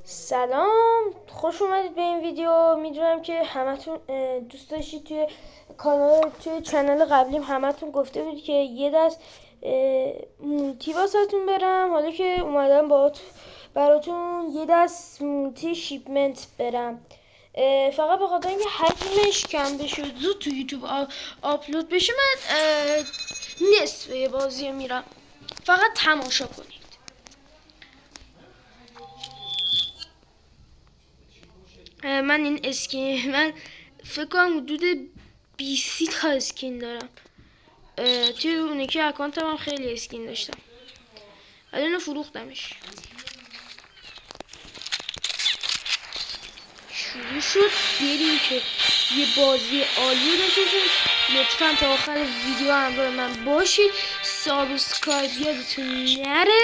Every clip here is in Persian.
سلام، خوش اومدید به این ویدیو. میدونم که همتون دوست داشتید توی چنل قبلیم همتون گفته بودید که یه دست مولتی واسهتون برم. حالا که اومدم براتون یه دست مولتی شیپمنت برم، فقط به خاطر اینکه حجمش کم بشه زود تو یوتیوب آپلود بشه من نصف بازی میرم. فقط تماشا کنید. من این اسکین من فکر کنم حدود 20 تا اسکین دارم. توی اون که اکانتم هم خیلی اسکین داشتم، ولی اینو فروختمش. شروع شد، بریم که یه بازی عالی داشته باشیم. لطفا تا آخر ویدیو همراه من باشید. سابسکرایب یادتون نره،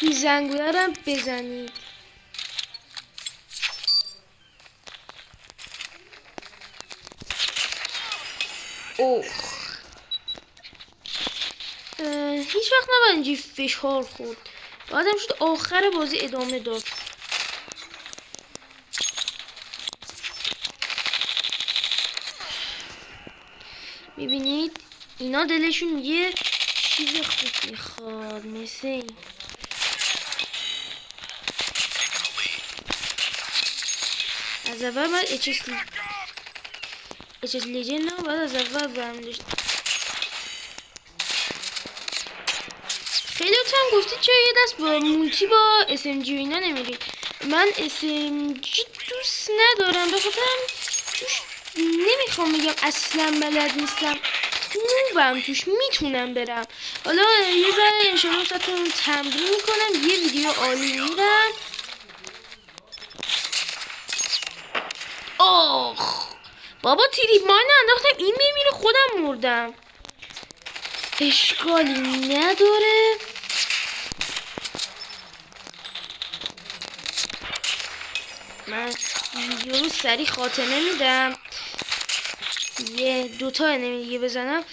این زنگوله رو بزنید. اوه، هیچ وقت نباید اینجوری فشار خورد. بعدم شد آخر بازی ادامه داد. میبینید اینا دلشون یه چیز خوب میخواد، مثل این. از اول باید اچ اس لیجن رو باید از اول برم داشت. خیلی هم گفتید چرا یه دست با مولتی با اس ام جی و اینا نمیرید. من اس ام جی دوست ندارم، به خاطرم توش نمیخوام بگم اصلا بلد نیستم، نوبم توش، میتونم برم. حالا یه ذره انشالله ساتون تمرین میکنم، یه ویدیو عالی میرم. آخ بابا، تریپ ماین انداختم این میمیره، خودم مردم. اشکالی نداره. من ویدیو رو سریع خاتمه میدم، یه دوتا انمی دیگه بزنم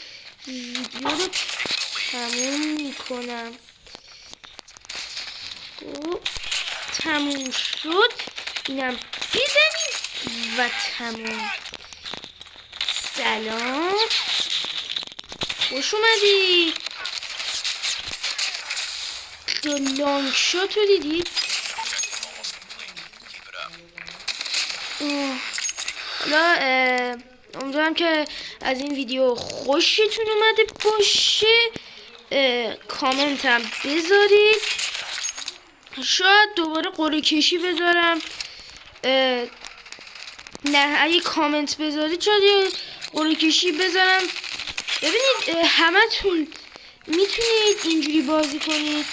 ویدیو رو تموم میکنم. خب تموم شد، اینم بزنیم و تموم. سلام، خوش اومدی. لانگ شات رو دیدید؟ حالا امیدوارم که از این ویدیو خوشتون اومده باشه. کامنت هم بذارید، شاید دوباره قرعه کشی بذارم. نه، اگه کامنت بذارید شاید یه قرعه کشی بذارم. ببینید همتون میتونید اینجوری بازی کنید،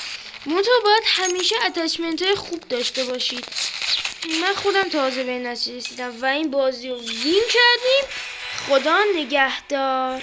منتها باید همیشه اتچمنت های خوب داشته باشید. من خودم تازه به این نتیجه رسیدم و این بازی رو وین کردیم. خدا نگهدار.